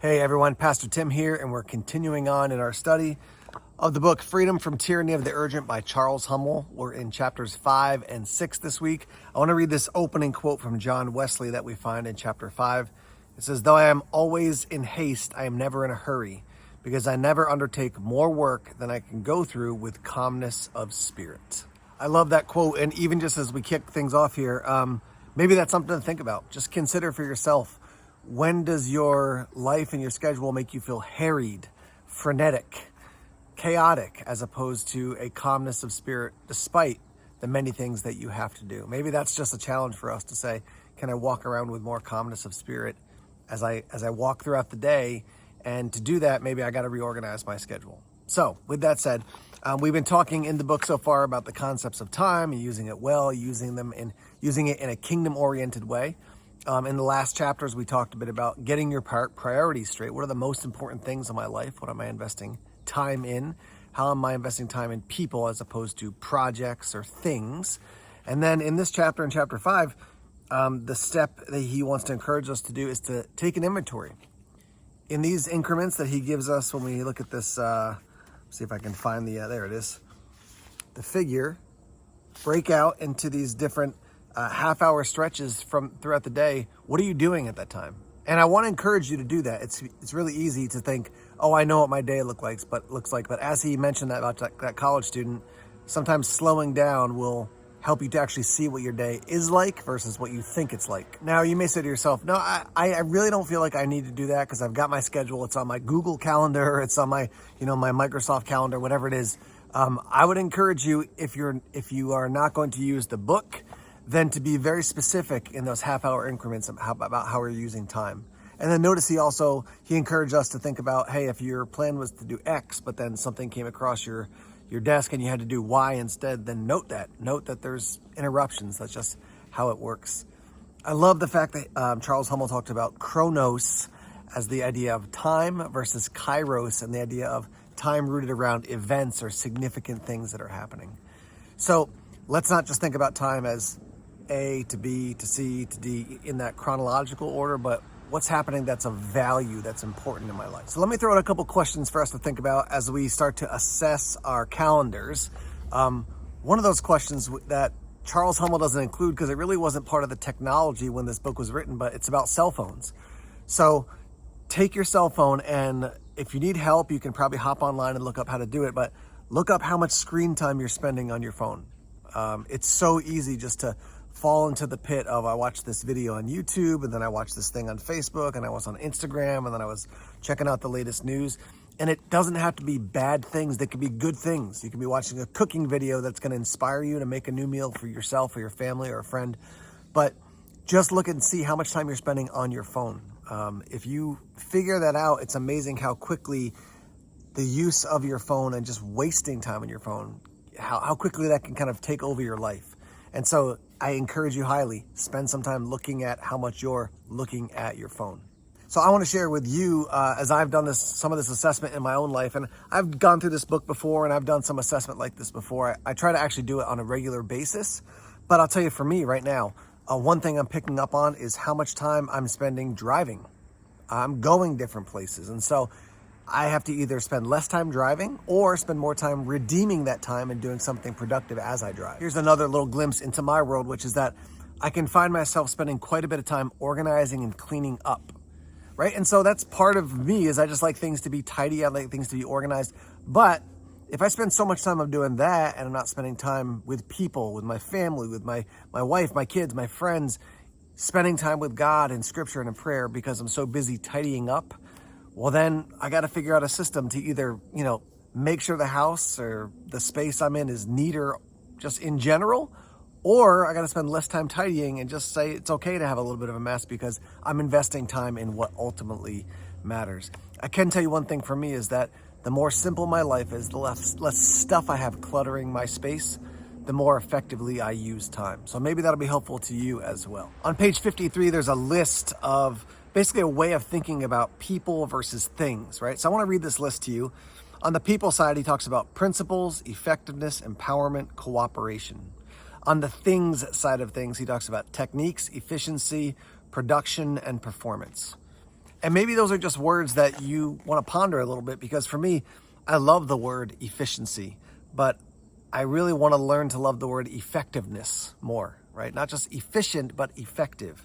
Hey everyone, Pastor Tim here, and we're continuing on in our study of the book Freedom from Tyranny of the Urgent by Charles Hummel. We're in chapters 5 and 6 this week. I want to read this opening quote from John Wesley that we find in chapter 5. It says, "Though I am always in haste, I am never in a hurry, because I never undertake more work than I can go through with calmness of spirit." I love that quote, and even just as we kick things off here, maybe that's something to think about. Just consider for yourself. When does your life and your schedule make you feel harried, frenetic, chaotic, as opposed to a calmness of spirit despite the many things that you have to do? Maybe that's just a challenge for us to say, can I walk around with more calmness of spirit as I walk throughout the day? And to do that, maybe I got to reorganize my schedule. So with that said, we've been talking in the book so far about the concepts of time and using it well, using it in a kingdom-oriented way. In the last chapters, we talked a bit about getting your priorities straight. What are the most important things in my life? What am I investing time in? How am I investing time in people as opposed to projects or things? And then in this chapter, in chapter 5, the step that he wants to encourage us to do is to take an inventory. In these increments that he gives us when we look at this, see if I can find there it is, the figure, break out into these different half-hour stretches from throughout the day. What are you doing at that time? And I want to encourage you to do that. It's really easy to think, oh, I know what my day looks like. But as he mentioned that about that college student, sometimes slowing down will help you to actually see what your day is like versus what you think it's like. Now, you may say to yourself, no, I really don't feel like I need to do that because I've got my schedule. It's on my Google Calendar. It's on my, my Microsoft Calendar, whatever it is. I would encourage you, if you are not going to use the book, then to be very specific in those half-hour increments about how we're using time. And then notice he encouraged us to think about, hey, if your plan was to do X, but then something came across your desk and you had to do Y instead, then note that there's interruptions. That's just how it works. I love the fact that Charles Hummel talked about chronos as the idea of time versus kairos and the idea of time rooted around events or significant things that are happening. So let's not just think about time as A to B to C to D in that chronological order, but what's happening that's of value, that's important in my life. So let me throw out a couple questions for us to think about as we start to assess our calendars. One of those questions that Charles Hummel doesn't include because it really wasn't part of the technology when this book was written, but it's about cell phones. So take your cell phone, and if you need help, you can probably hop online and look up how to do it, but look up how much screen time you're spending on your phone. It's so easy just to fall into the pit of, I watched this video on YouTube, and then I watched this thing on Facebook, and I was on Instagram, and then I was checking out the latest news. And it doesn't have to be bad things. They could be good things. You can be watching a cooking video that's going to inspire you to make a new meal for yourself or your family or a friend. But just look and see how much time you're spending on your phone. If you figure that out, it's amazing how quickly the use of your phone and just wasting time on your phone, how quickly that can kind of take over your life. And so I encourage you highly, spend some time looking at how much you're looking at your phone. So I want to share with you, as I've done some of this assessment in my own life, and I've gone through this book before, and I've done some assessment like this before. I try to actually do it on a regular basis, but I'll tell you, for me right now, one thing I'm picking up on is how much time I'm spending driving. I'm going different places, and so I have to either spend less time driving or spend more time redeeming that time and doing something productive as I drive. Here's another little glimpse into my world, which is that I can find myself spending quite a bit of time organizing and cleaning up, right? And so that's part of me, is I just like things to be tidy. I like things to be organized. But if I spend so much time of doing that and I'm not spending time with people, with my family, with my wife, my kids, my friends, spending time with God in scripture and in prayer because I'm so busy tidying up, well, then I got to figure out a system to either, make sure the house or the space I'm in is neater just in general, or I got to spend less time tidying and just say it's okay to have a little bit of a mess because I'm investing time in what ultimately matters. I can tell you one thing for me is that the more simple my life is, the less stuff I have cluttering my space, the more effectively I use time. So maybe that'll be helpful to you as well. On page 53, there's a list of basically a way of thinking about people versus things, right? So I want to read this list to you. On the people side, he talks about principles, effectiveness, empowerment, cooperation. On the things side of things, he talks about techniques, efficiency, production, and performance. And maybe those are just words that you want to ponder a little bit, because for me, I love the word efficiency, but I really want to learn to love the word effectiveness more, right? Not just efficient, but effective.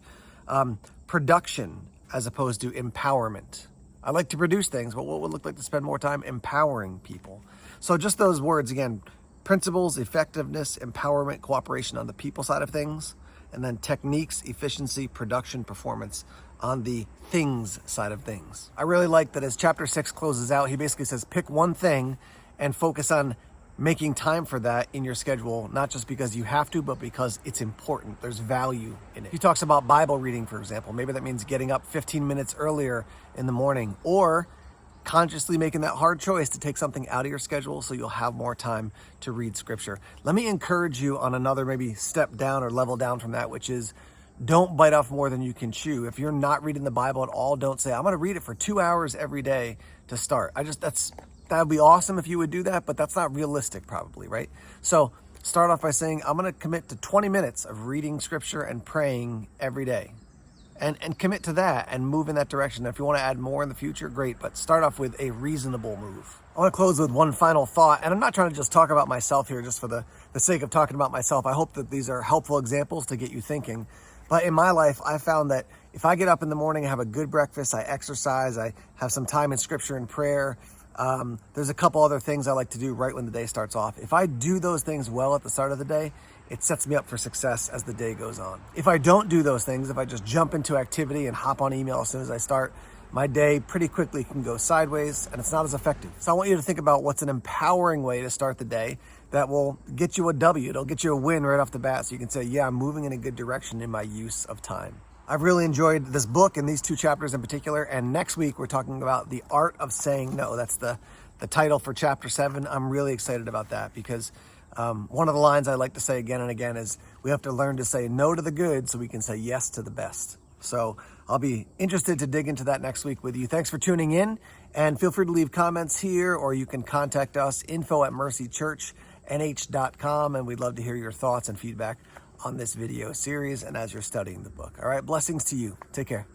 Production as opposed to empowerment. I like to produce things, but what would it look like to spend more time empowering people? So just those words again: principles, effectiveness, empowerment, cooperation on the people side of things, and then techniques, efficiency, production, performance on the things side of things. I really like that as chapter 6 closes out, he basically says, pick one thing and focus on making time for that in your schedule, not just because you have to, but because it's important. There's value in it. He talks about Bible reading, for example. Maybe that means getting up 15 minutes earlier in the morning, or consciously making that hard choice to take something out of your schedule so you'll have more time to read scripture. Let me encourage you on another maybe step down or level down from that, which is don't bite off more than you can chew. If you're not reading the Bible at all, don't say, I'm going to read it for 2 hours every day to start. That would be awesome if you would do that, but that's not realistic probably, right? So start off by saying, I'm going to commit to 20 minutes of reading scripture and praying every day. And commit to that and move in that direction. If you want to add more in the future, great, but start off with a reasonable move. I want to close with one final thought, and I'm not trying to just talk about myself here just for the sake of talking about myself. I hope that these are helpful examples to get you thinking. But in my life, I found that if I get up in the morning, I have a good breakfast, I exercise, I have some time in scripture and prayer, there's a couple other things I like to do right when the day starts off. If I do those things well at the start of the day, it sets me up for success as the day goes on. If I don't do those things, if I just jump into activity and hop on email as soon as I start, my day pretty quickly can go sideways and it's not as effective. So I want you to think about what's an empowering way to start the day that will get you a W. It'll get you a win right off the bat, so you can say, yeah, I'm moving in a good direction in my use of time. I've really enjoyed this book and these 2 chapters in particular. And next week, we're talking about the art of saying no. That's the title for chapter 7. I'm really excited about that because one of the lines I like to say again and again is we have to learn to say no to the good so we can say yes to the best. So I'll be interested to dig into that next week with you. Thanks for tuning in, and feel free to leave comments here, or you can contact us, info@mercychurchnh.com, and we'd love to hear your thoughts and feedback on this video series and as you're studying the book. All right, blessings to you. Take care.